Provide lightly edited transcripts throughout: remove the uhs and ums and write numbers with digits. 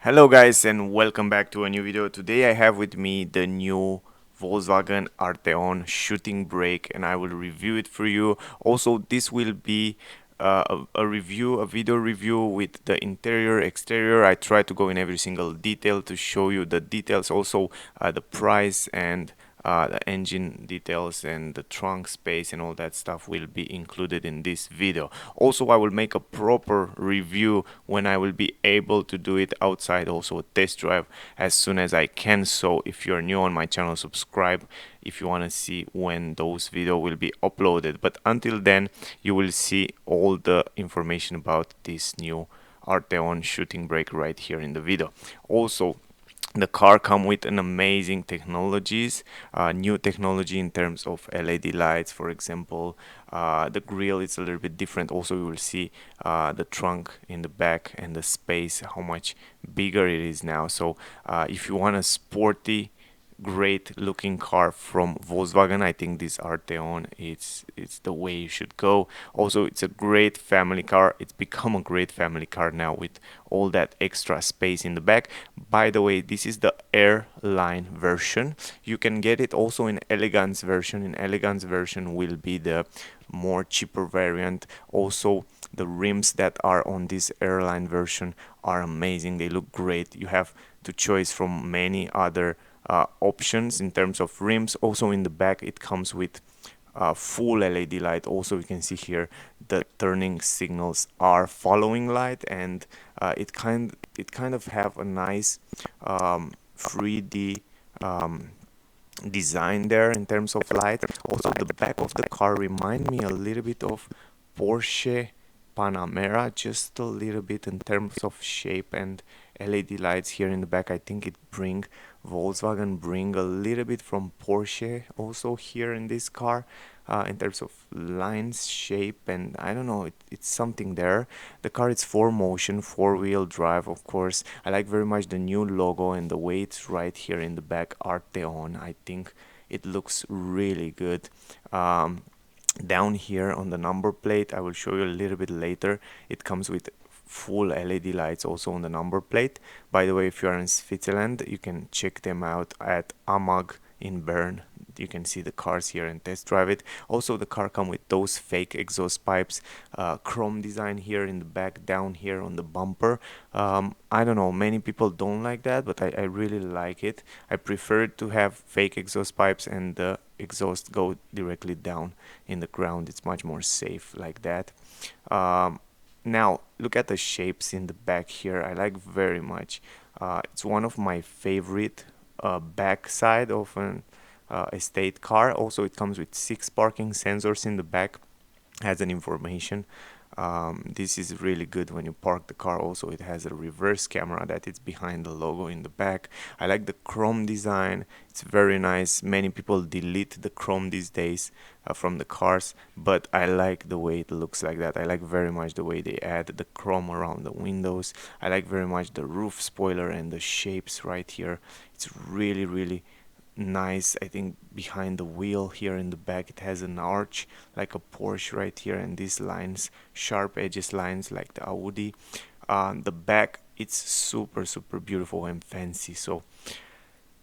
Hello guys and welcome back to a new video. Today I have with me the new Volkswagen ARTEON Shooting Brake and I will review it for you. Also this will be a video review with the interior, exterior. I try to go in every single detail to show you the details, also the price and the engine details and the trunk space and all that stuff will be included in this video. Also, I will make a proper review when I will be able to do it outside, also a test drive as soon as I can. So if you're new on my channel, subscribe if you want to see when those video will be uploaded. But until then, you will see all the information about this new Arteon shooting brake right here in the video. Also, the car come with an amazing technologies, new technology in terms of LED lights, for example. The grille is a little bit different. Also, you will see the trunk in the back and the space, how much bigger it is now. So if you want a sporty great looking car from Volkswagen, I think this Arteon it's the way you should go. Also, it's a great family car. It's become a great family car now with all that extra space in the back. By the way, this is the airline version. You can get it also in elegance version. In elegance version will be the more cheaper variant. Also, the rims that are on this airline version are amazing. They look great. You have to choose from many other options in terms of rims. Also in the back it comes with full LED light. Also you can see here the turning signals are following light, and it kind of have a nice 3D design there in terms of light. Also the back of the car remind me a little bit of Porsche Panamera, just a little bit in terms of shape, and LED lights here in the back. I think Volkswagen bring a little bit from Porsche also here in this car, in terms of lines, shape, and I don't know, it's something there. The car is 4Motion, four-wheel drive, of course. I like very much the new logo and the way it's right here in the back, Arteon. I think it looks really good. Down here on the number plate, I will show you a little bit later, it comes with full LED lights also on the number plate. By the way, if you are in Switzerland, you can check them out at AMAG in Bern. You can see the cars here and test drive it. Also, the car come with those fake exhaust pipes, chrome design here in the back, down here on the bumper. I don't know, many people don't like that, but I really like it. I prefer to have fake exhaust pipes and the exhaust go directly down in the ground. It's much more safe like that. Now look at the shapes in the back here. I like very much. It's one of my favorite back side of an estate car. Also, it comes with 6 parking sensors in the back, has an information. This is really good when you park the car. Also, it has a reverse camera that is behind the logo in the back. I like the chrome design. It's very nice. Many people delete the chrome these days from the cars, but I like the way it looks like that. I like very much the way they add the chrome around the windows. I like very much the roof spoiler and the shapes right here. It's really nice. I think behind the wheel here in the back it has an arch like a Porsche right here, and these lines, sharp edges lines like the Audi. The back, it's super beautiful and fancy. So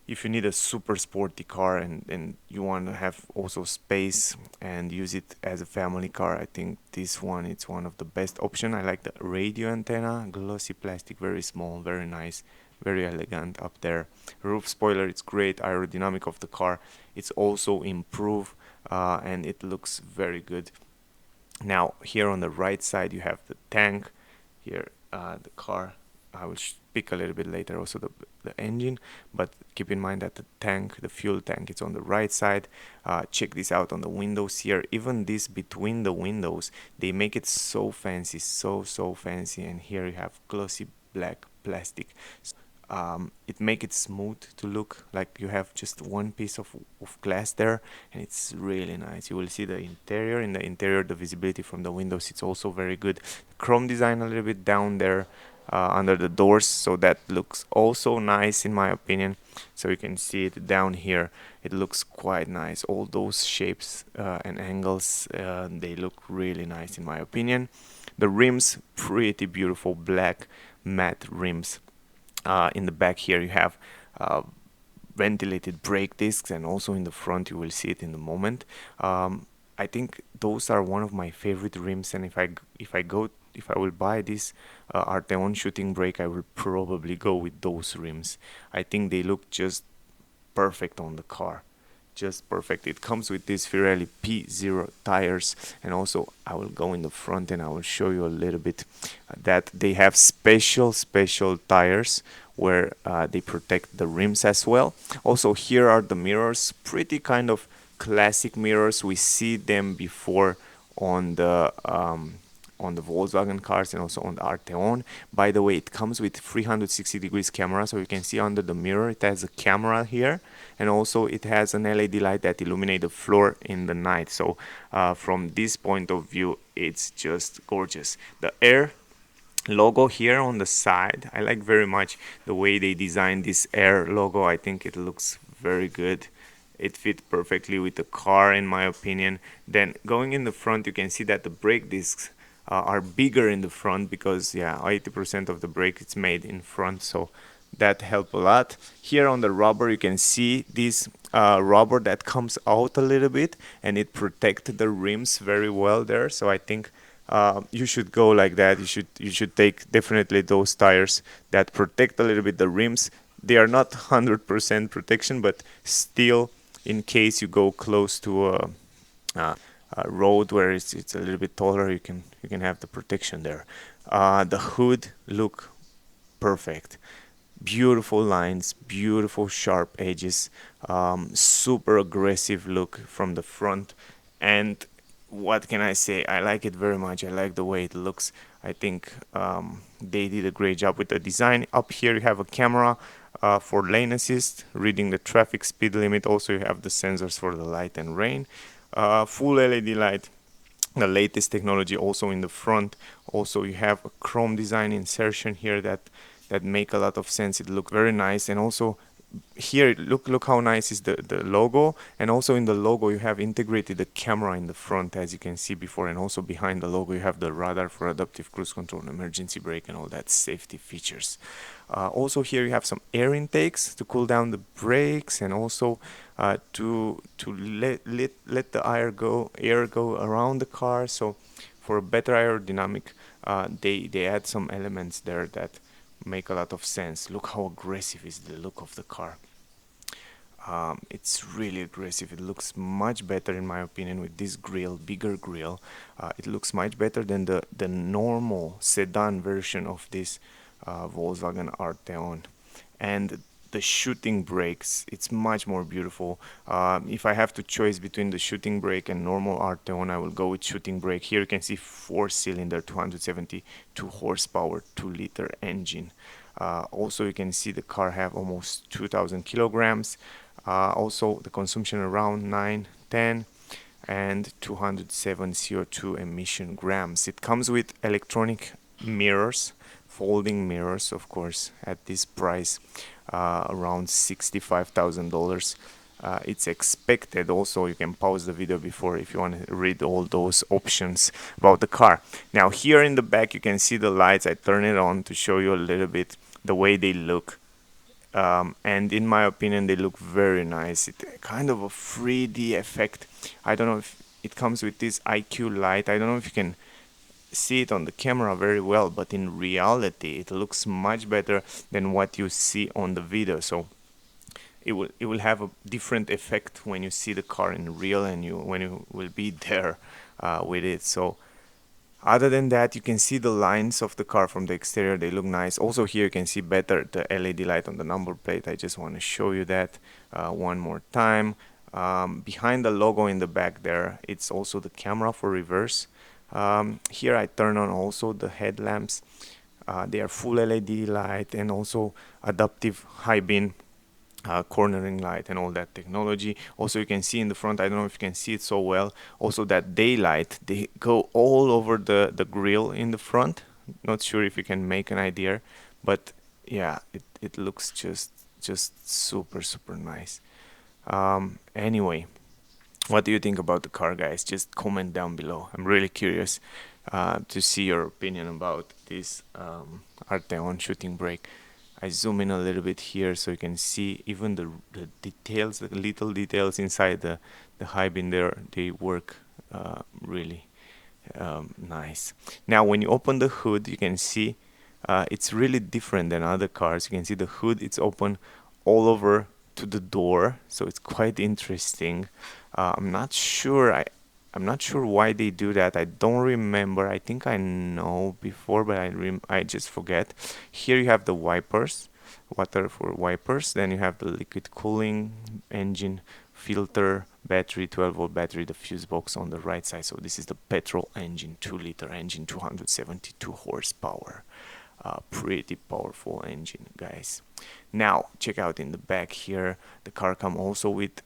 if you need a super sporty car and you want to have also space and use it as a family car, I think this one, it's one of the best option. I like the radio antenna, glossy plastic, very small, very nice, very elegant up there. Roof spoiler, it's great. Aerodynamic of the car, it's also improved, and it looks very good. Now here on the right side you have the tank. Here the car, I will speak a little bit later also the engine, but keep in mind that the tank, the fuel tank, it's on the right side. Check this out on the windows here. Even this between the windows, they make it so fancy, so fancy. And here you have glossy black plastic. It make it smooth to look like you have just one piece of glass there, and it's really nice. You will see the interior. In the interior, the visibility from the windows, it's also very good. Chrome design a little bit down there under the doors, so that looks also nice in my opinion. So you can see it down here, it looks quite nice. All those shapes and angles, they look really nice in my opinion. The rims, pretty beautiful black matte rims. In the back here you have ventilated brake discs, and also in the front you will see it in the moment. I think those are one of my favorite rims, and if I will buy this Arteon Shooting Brake, I will probably go with those rims. I think they look just perfect on the car, just perfect. It comes with these Pirelli P0 tires, and also I will go in the front and I will show you a little bit that they have special tires where they protect the rims as well. Also, here are the mirrors, pretty kind of classic mirrors. We see them before on the Volkswagen cars and also on the Arteon. By the way, it comes with 360 degrees camera, so you can see under the mirror it has a camera here, and also it has an LED light that illuminates the floor in the night. So from this point of view, it's just gorgeous. The Air logo here on the side, I like very much the way they designed this Air logo. I think it looks very good. It fits perfectly with the car, in my opinion. Then going in the front, you can see that the brake discs are bigger in the front, because yeah, 80% of the brake is made in front, so that helped a lot. Here on the rubber you can see this rubber that comes out a little bit, and it protects the rims very well there. So I think you should go like that. You should take definitely those tires that protect a little bit the rims. They are not 100% protection, but still, in case you go close to a road where it's a little bit taller, you can have the protection there. The hood look perfect. Beautiful lines, beautiful sharp edges, super aggressive look from the front. And what can I say? I like it very much. I like the way it looks. I think they did a great job with the design. Up here you have a camera for lane assist, reading the traffic speed limit. Also you have the sensors for the light and rain. Full LED light, the latest technology also in the front. Also you have a chrome design insertion here that make a lot of sense. It look very nice. And also here, look how nice is the logo. And also in the logo you have integrated the camera in the front, as you can see before, and also behind the logo you have the radar for adaptive cruise control, emergency brake, and all that safety features. Also here you have some air intakes to cool down the brakes, and also to let the air go around the car. So for a better aerodynamic, they add some elements there that make a lot of sense. Look how aggressive is the look of the car. It's really aggressive. It looks much better, in my opinion, with this grille, bigger grille. It looks much better than the normal sedan version of this Volkswagen Arteon. And the shooting brakes, it's much more beautiful. If I have to choose between the shooting brake and normal Arteon, I will go with shooting brake. Here you can see 4-cylinder, 272 horsepower, 2-liter engine. Also you can see the car have almost 2,000 kilograms. Also the consumption around 9-10, and 207 CO2 emission grams. It comes with electronic mirrors, folding mirrors, of course, at this price, around $65,000. It's expected. Also, you can pause the video before if you want to read all those options about the car. Now here in the back you can see the lights. I turn it on to show you a little bit the way they look. And in my opinion they look very nice. It kind of a 3D effect. I don't know if it comes with this IQ light. I don't know if you can see it on the camera very well, but in reality it looks much better than what you see on the video. So it will have a different effect when you see the car in real, and when you will be there with it. So other than that, you can see the lines of the car from the exterior. They look nice. Also here you can see better the LED light on the number plate. I just want to show you that one more time. Behind the logo in the back there, it's also the camera for reverse. Here I turn on also the headlamps. They are full LED light, and also adaptive high beam cornering light and all that technology. Also you can see in the front, I don't know if you can see it so well, also that daylight, they go all over the grille in the front. Not sure if you can make an idea, but yeah, it looks just super nice. Anyway, what do you think about the car, guys? Just comment down below. I'm really curious to see your opinion about this Arteon Shooting Brake. I zoom in a little bit here so you can see even the details, the little details inside the high bin there, they work really nice. Now when you open the hood, you can see it's really different than other cars. You can see the hood, it's open all over to the door, so it's quite interesting. I'm not sure why they do that. I don't remember. I think I know before, but I just forget. Here you have the wipers, water for wipers. Then you have the liquid cooling, engine, filter, battery, 12-volt battery, the fuse box on the right side. So this is the petrol engine, 2-liter engine, 272 horsepower. Pretty powerful engine, guys. Now check out in the back here. The car comes also with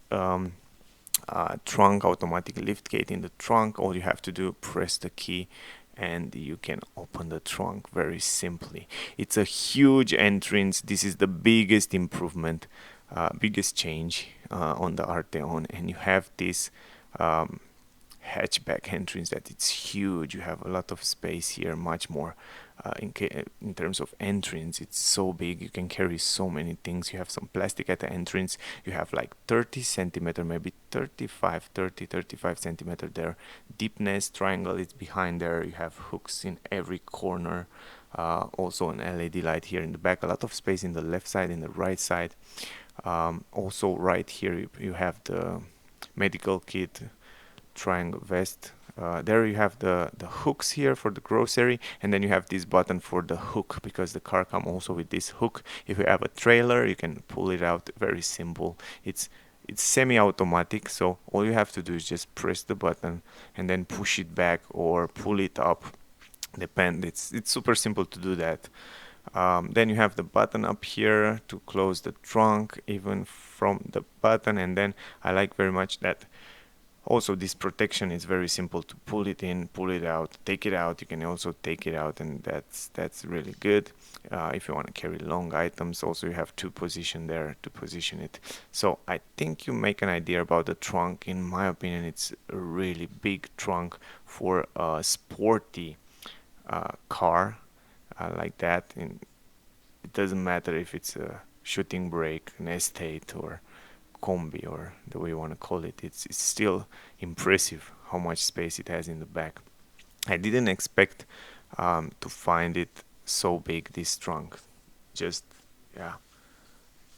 trunk, automatic lift gate in the trunk. All you have to do, press the key and you can open the trunk very simply. It's a huge entrance. This is the biggest improvement, biggest change on the Arteon, and you have this hatchback entrance that it's huge. You have a lot of space here, much more in terms of entrance. It's so big, you can carry so many things. You have some plastic at the entrance. You have like 30 centimeter, maybe 35 centimeter there. Deepness triangle is behind there. You have hooks in every corner. Also an LED light here in the back. A lot of space in the left side, in the right side. Also right here you have the medical kit, triangle vest. There you have the hooks here for the grocery, and then you have this button for the hook, because the car comes also with this hook. If you have a trailer, you can pull it out. Very simple. It's semi-automatic, so all you have to do is just press the button and then push it back or pull it up. It's super simple to do that. Then you have the button up here to close the trunk, even from the button. And then I like very much that also this protection is very simple to pull it in, pull it out, take it out. You can also take it out, and that's really good. If you want to carry long items, also you have two positions there to position it. So I think you make an idea about the trunk. In my opinion, it's a really big trunk for a sporty car like that. And it doesn't matter if it's a shooting brake, an estate, or combi, or the way you want to call it. It's still impressive how much space it has in the back. I didn't expect to find it so big, this trunk. Just, yeah,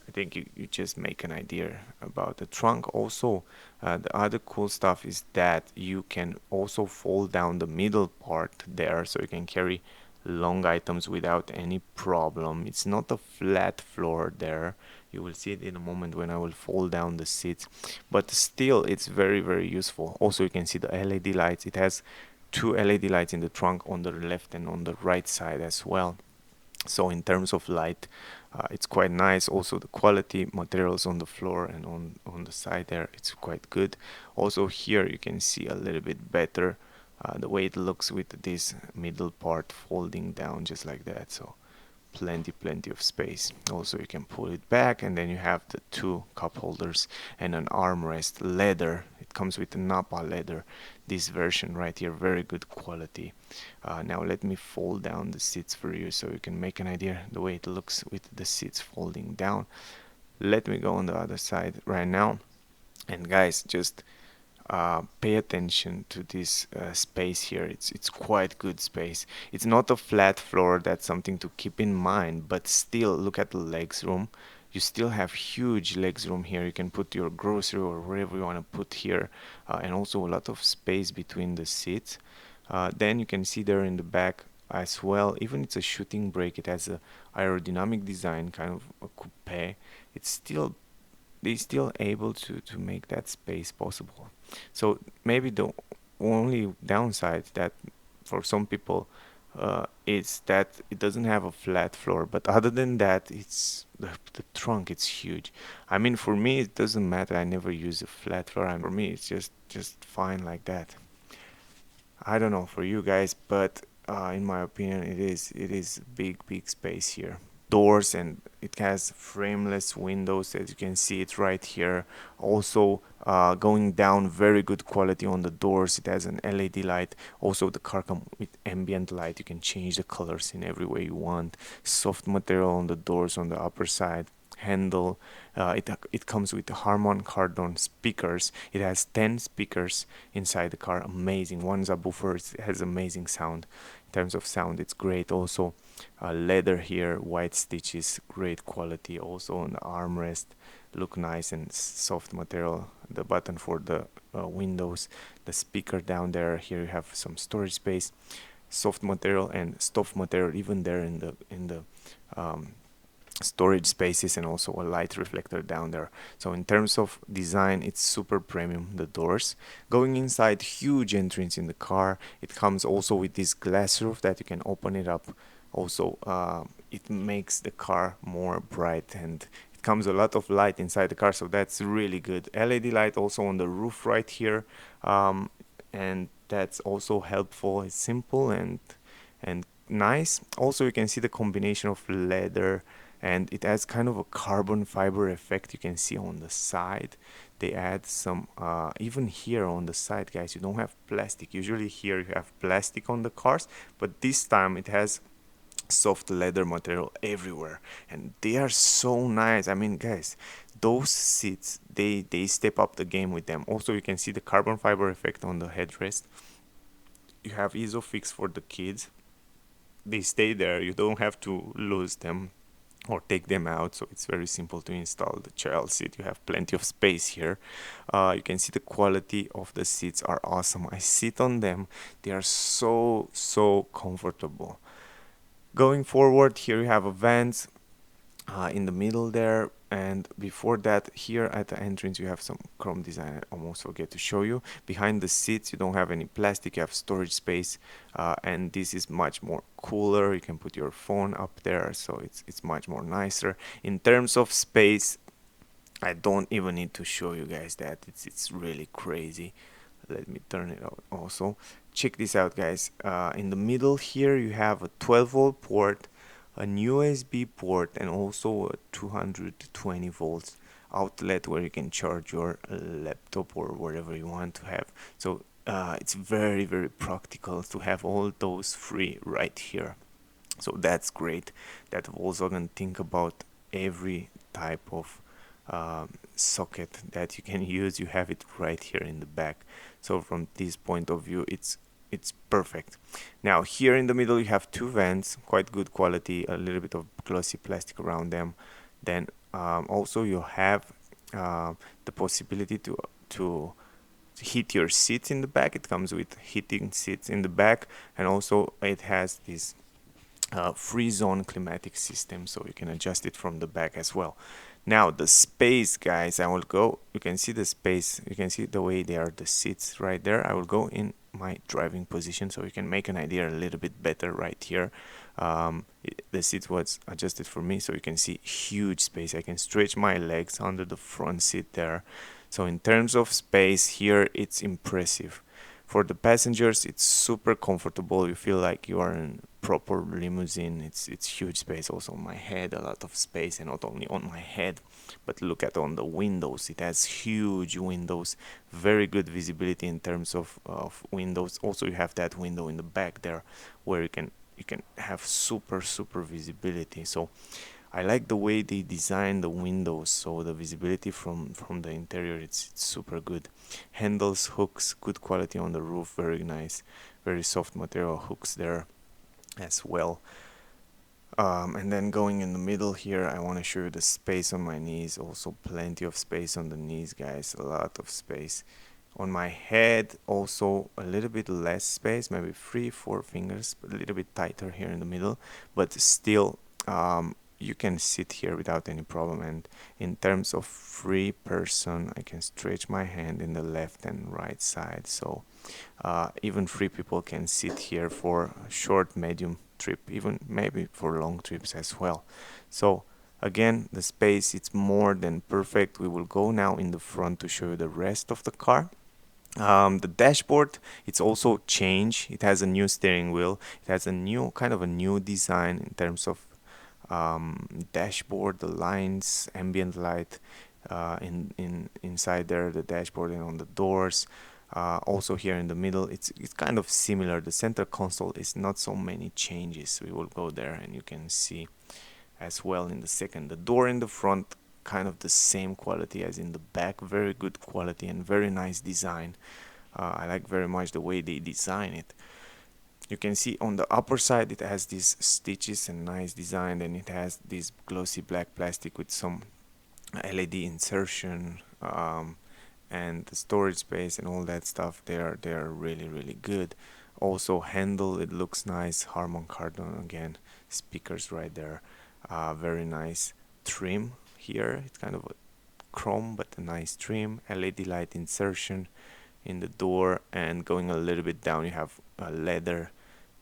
I think you just make an idea about the trunk. Also, the other cool stuff is that you can also fold down the middle part there, so you can carry long items without any problem. It's not a flat floor there. You will see it in a moment when I will fold down the seats, but still it's very useful. Also, you can see the LED lights. It has two LED lights in the trunk, on the left and on the right side as well. So in terms of light, it's quite nice. Also the quality materials on the floor and on the side there, it's quite good. Also here you can see a little bit better the way it looks with this middle part folding down just like that. So plenty of space. Also you can pull it back, and then you have the two cup holders and an armrest, leather. It comes with the Napa leather, this version right here, very good quality. Now let me fold down the seats for you so you can make an idea the way it looks with the seats folding down. Let me go on the other side right now, and guys, just pay attention to this space here. It's quite good space. It's not a flat floor, that's something to keep in mind, but still look at the legs room. You still have huge legs room here. You can put your grocery or whatever you want to put here, and also a lot of space between the seats. Then you can see there in the back as well, even it's a shooting brake, it has a aerodynamic design, kind of a coupe. It's still, they still able to make that space possible. So maybe the only downside that for some people is that it doesn't have a flat floor, but other than that, it's the trunk, it's huge. I mean, for me it doesn't matter. I never use a flat floor, and for me it's just fine like that. I don't know for you guys, but in my opinion it is big space here. doors, and it has frameless windows, as you can see it right here. Also going down, very good quality on the doors. It has an LED light. Also the car comes with ambient light. You can change the colors in every way you want. Soft material on the doors on the upper side. Handle, it comes with Harman Kardon speakers. It has 10 speakers inside the car. Amazing. One's a buffer. It has amazing sound. In terms of sound, it's great. Also leather here, white stitches, great quality. Also on the armrest, look nice and soft material. The button for the windows, the speaker down there. Here you have some storage space, soft material and soft material even there in the storage spaces, and also a light reflector down there. So in terms of design, it's super premium. The doors going inside, huge entrance in the car. It comes also with this glass roof that you can open it up. Also it makes the car more bright, and it comes a lot of light inside the car, so that's really good. LED light also on the roof right here, and that's also helpful. It's simple and nice. Also you can see the combination of leather, and it has kind of a carbon fiber effect. You can see on the side they add some even here on the side, guys, you don't have plastic. Usually here you have plastic on the cars, but this time it has soft leather material everywhere, and they are so nice. I mean, guys, those seats, they step up the game with them. Also you can see the carbon fiber effect on the headrest. You have isofix for the kids. They stay there, you don't have to lose them or take them out, so it's very simple to install. The child seat, you have plenty of space here. You can see the quality of the seats are awesome. I sit on them, they are so comfortable. Going forward, here you have a vents in the middle there, and before that, here at the entrance you have some chrome design. I almost forget to show you. Behind the seats you don't have any plastic, you have storage space, and this is much more cooler. You can put your phone up there, so it's much more nicer. In terms of space, I don't even need to show you guys that. It's really crazy. Let me turn it out also. Check this out, guys. In the middle here you have a 12-volt port, an USB port, and also a 220 volts outlet where you can charge your laptop or whatever you want to have. So it's very practical to have all those free right here. So that's great that Volkswagen think about every type of socket that you can use. You have it right here in the back. So from this point of view, it's perfect. Now here in the middle you have two vents, quite good quality, a little bit of glossy plastic around them. Then also you have the possibility to heat your seats in the back. It comes with heating seats in the back, and also it has this free zone climatic system, so you can adjust it from the back as well. Now the space, guys, I will go, you can see the space, you can see the way they are, the seats right there. I will go in my driving position so you can make an idea a little bit better right here. The seat was adjusted for me, so you can see huge space. I can stretch my legs under the front seat there. So in terms of space here, it's impressive. For the passengers, it's super comfortable. You feel like you are in proper limousine. It's huge space. Also on my head, a lot of space, and not only on my head, but look at on the windows. It has huge windows, very good visibility in terms of windows. Also, you have that window in the back there where you can have super visibility. So I like the way they design the windows, so the visibility from the interior, it's super good. Handles, hooks, good quality on the roof, very nice, very soft material hooks there as well. And then going in the middle here, I want to show you the space on my knees. Also plenty of space on the knees, guys, a lot of space. On my head, also a little bit less space, maybe 3-4 fingers, but a little bit tighter here in the middle, but still you can sit here without any problem. And in terms of free person, I can stretch my hand in the left and right side, so even free people can sit here for a short, medium trip, even maybe for long trips as well. So again, the space, it's more than perfect. We will go now in the front to show you the rest of the car. The dashboard, it's also changed. It has a new steering wheel. It has a new kind of a new design in terms of dashboard, the lines, ambient light inside there, the dashboard and on the doors. Also here in the middle, it's kind of similar. The center console is not so many changes. We will go there and you can see as well in the second. The door in the front, kind of the same quality as in the back. Very good quality and very nice design. I like very much the way they design it. You can see on the upper side it has these stitches and nice design, and it has this glossy black plastic with some LED insertion, and the storage space and all that stuff. They are really good. Also handle, it looks nice. Harman Kardon again, speakers right there. Very nice trim here. It's kind of a chrome but a nice trim. LED light insertion in the door, and going a little bit down you have leather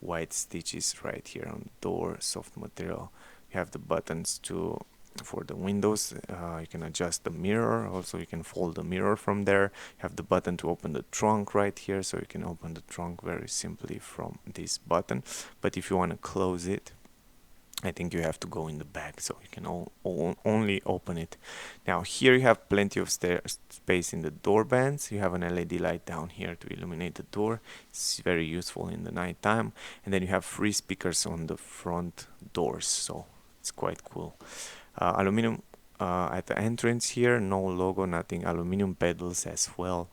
white stitches right here on the door, soft material. You have the buttons for the windows. You can adjust the mirror, also you can fold the mirror from there. You have the button to open the trunk right here, so you can open the trunk very simply from this button. But if you want to close it, I think you have to go in the back, so you can only open it. Now here you have plenty of space in the door bands. You have an LED light down here to illuminate the door. It's very useful in the night time. And then you have 3 speakers on the front doors, so it's quite cool. Aluminum at the entrance here, no logo, nothing. Aluminum pedals as well.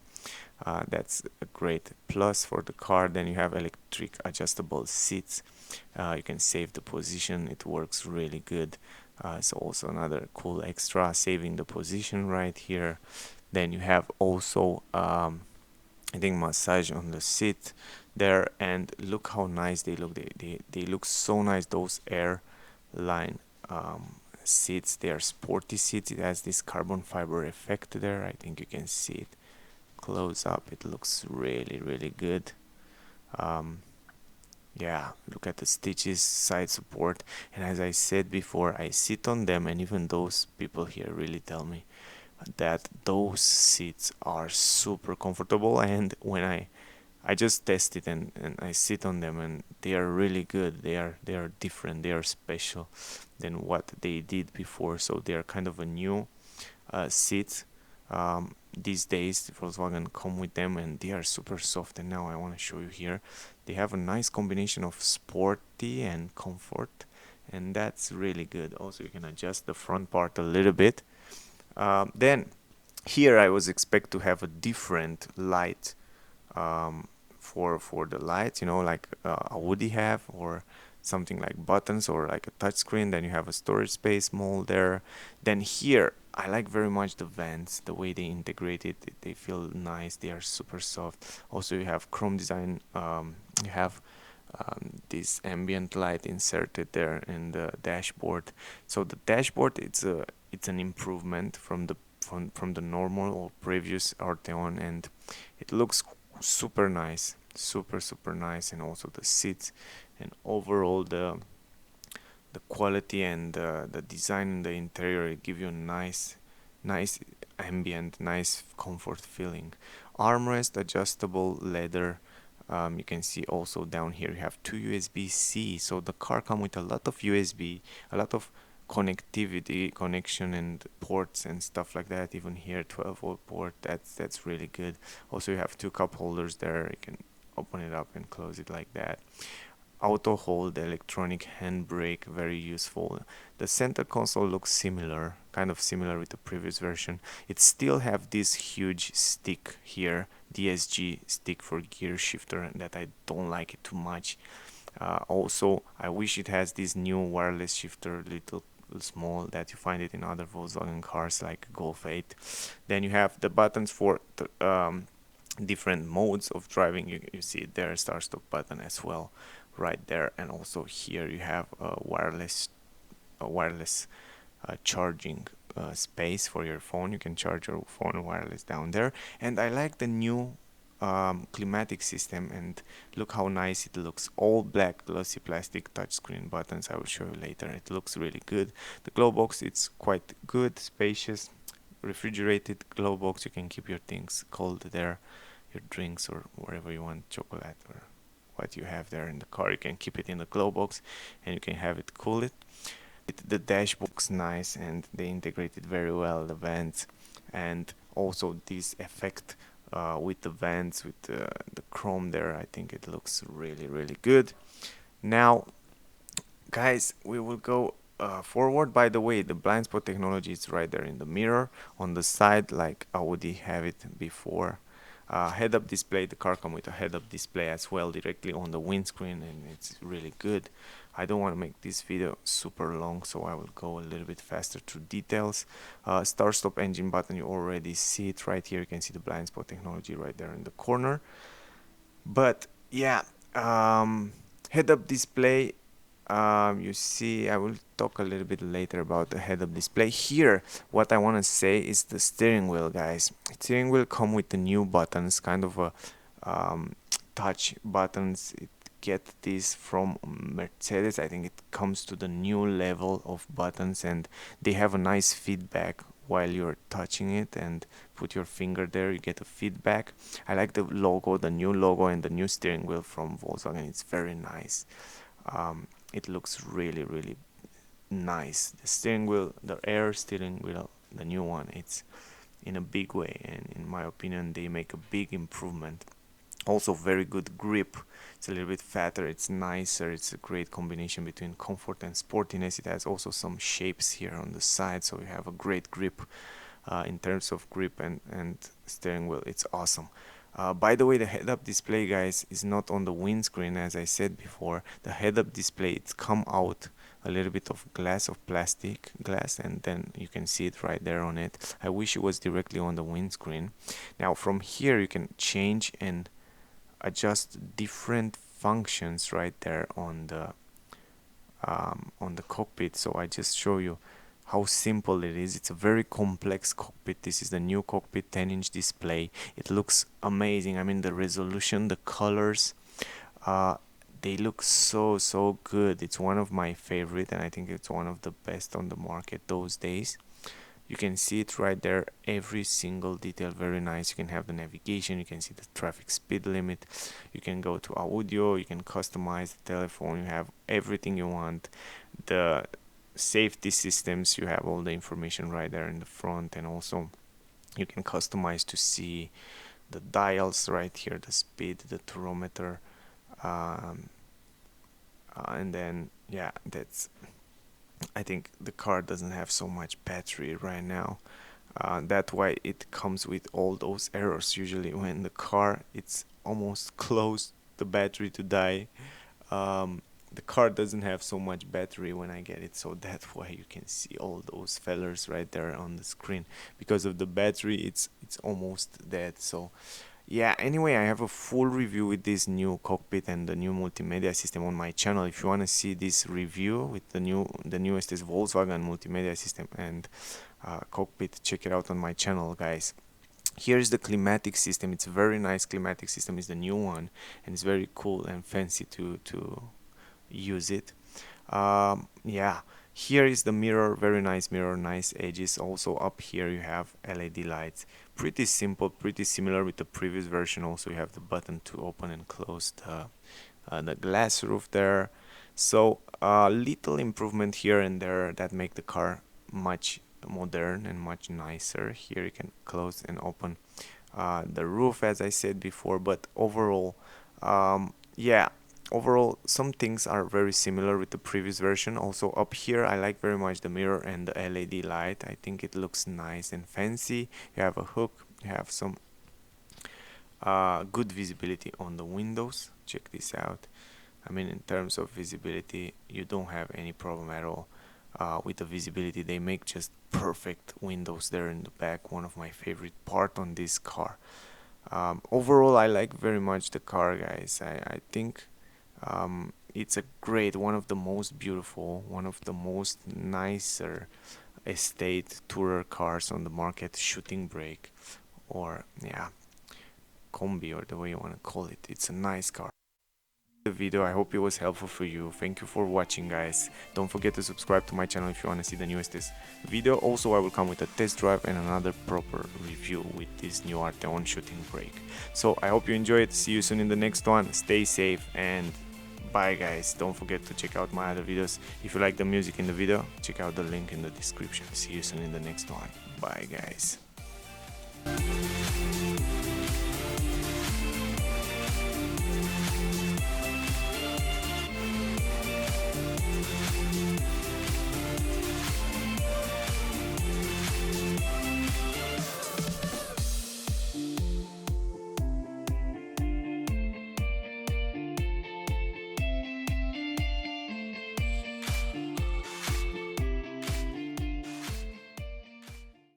That's a great plus for the car. Then you have electric adjustable seats. You can save the position, it works really good. So also another cool extra, saving the position right here. Then you have also I think massage on the seat there, and look how nice they look. They look so nice, those airline seats. They are sporty seats. It has this carbon fiber effect there. I think you can see it close up. It looks really good. Yeah, look at the stitches, side support, and as I said before, I sit on them, and even those people here really tell me that those seats are super comfortable. And when I just test it and I sit on them, and they are really good. They are different, they are special than what they did before. So they are kind of a new seat. These days Volkswagen come with them, and they are super soft. And now I want to show you here, they have a nice combination of sporty and comfort, and that's really good. Also you can adjust the front part a little bit. Then here I was expect to have a different light for the lights, you know, like a Woody have, or something like buttons, or like a touchscreen. Then you have a storage space mold there. Then here I like very much the vents, the way they integrate it. They feel nice, they are super soft. Also you have chrome design. You have this ambient light inserted there in the dashboard. So the dashboard, it's an improvement from the normal or previous Arteon, and it looks super nice, super nice. And also the seats, and overall the quality and the design in the interior, it give you a nice ambient, nice comfort feeling. Armrest, adjustable leather. You can see also down here you have 2 USB-C, so the car come with a lot of USB, a lot of connectivity, connection and ports and stuff like that. Even here 12-volt port, that's really good. Also you have 2 cup holders there, you can open it up and close it like that. Auto hold, electronic handbrake, very useful. The center console looks similar, kind of similar with the previous version. It still have this huge stick here, DSG stick for gear shifter, that I don't like it too much. Also I wish it has this new wireless shifter, little small, that you find it in other Volkswagen cars like Golf 8. Then you have the buttons for the different modes of driving. You see it there, start stop button as well right there. And also here you have a wireless charging space for your phone. You can charge your phone wireless down there. And I like the new climatic system, and look how nice it looks. All black glossy plastic touchscreen buttons. I will show you later. It looks really good. The glove box, it's quite good, spacious, refrigerated glove box. You can keep your things cold there, your drinks or wherever you want, chocolate or what you have there in the car. You can keep it in the glove box and you can have it cool it. The dashboard looks nice, and they integrated very well the vents, and also this effect with the vents, with the chrome there. I think it looks really good. Now guys, we will go forward. By the way, the blind spot technology is right there in the mirror on the side, like Audi have it before. Head-up display, the car comes with a head-up display as well directly on the windscreen, and it's really good. I don't want to make this video super long, so I will go a little bit faster through details. Start stop engine button, you already see it right here. You can see the blind spot technology right there in the corner. But yeah, head-up display, you see, I will talk a little bit later about the head-up display. Here, what I want to say is the steering wheel, guys. Steering wheel come with the new buttons, kind of a touch buttons. It get this from Mercedes. I think it comes to the new level of buttons, and they have a nice feedback while you're touching it, and put your finger there, you get a feedback. I like the logo, the new logo, and the new steering wheel from Volkswagen. It's very nice. It looks really nice. The steering wheel, the air steering wheel, the new one, it's in a big way, and in my opinion they make a big improvement. Also very good grip. It's a little bit fatter, it's nicer, it's a great combination between comfort and sportiness. It has also some shapes here on the side, so you have a great grip. In terms of grip and steering wheel, it's awesome. By the way, the head-up display, guys, is not on the windscreen. As I said before, the head-up display, it's come out a little bit of glass, of plastic glass, and then you can see it right there on it. I wish it was directly on the windscreen. Now from here you can change and adjust different functions right there on the cockpit. So I just show you how simple it is. It's a very complex cockpit. This is the new cockpit 10-inch display. It looks amazing. I mean, the resolution, the colors, they look so good. It's one of my favorite, and I think it's one of the best on the market those days. You can see it right there, every single detail, very nice. You can have the navigation, you can see the traffic speed limit, you can go to audio, you can customize the telephone, you have everything you want. The safety systems, you have all the information right there in the front, and also you can customize to see the dials right here, the speed, the tachometer, and then yeah, that's, I think the car doesn't have so much battery right now. That's why it comes with all those errors. Usually when the car it's almost close the battery to die, the car doesn't have so much battery when I get it, so that's why you can see all those fellers right there on the screen. Because of the battery, it's almost dead. So yeah, anyway, I have a full review with this new cockpit and the new multimedia system on my channel. If you want to see this review with the newest Volkswagen multimedia system and cockpit, check it out on my channel, guys. Here's the climatic system. It's a very nice climatic system. It's the new one, and it's very cool and fancy to use it. Yeah, here is the mirror, very nice mirror, nice edges. Also up here you have LED lights. Pretty simple, pretty similar with the previous version. Also you have the button to open and close the glass roof there. So little improvement here and there that make the car much modern and much nicer. Here you can close and open the roof, as I said before, but overall, yeah, overall some things are very similar with the previous version. Also up here I like very much the mirror and the LED light. I think it looks nice and fancy. You have a hook, you have some good visibility on the windows. Check this out. I mean, in terms of visibility, you don't have any problem at all with the visibility. They make just perfect windows there in the back. One of my favorite part on this car. Overall, I like very much the car, guys. I think it's a great, one of the most beautiful, one of the most nicer estate tourer cars on the market. Shooting Brake, or yeah, combi, or the way you want to call it. It's a nice car. The video, I hope it was helpful for you. Thank you for watching, guys. Don't forget to subscribe to my channel if you want to see the newest video. Also, I will come with a test drive and another proper review with this new Arteon Shooting Brake. So I hope you enjoy it. See you soon in the next one. Stay safe and Bye guys, don't forget to check out my other videos. If you like the music in the video, check out the link in the description. See you soon in the next one. Bye guys.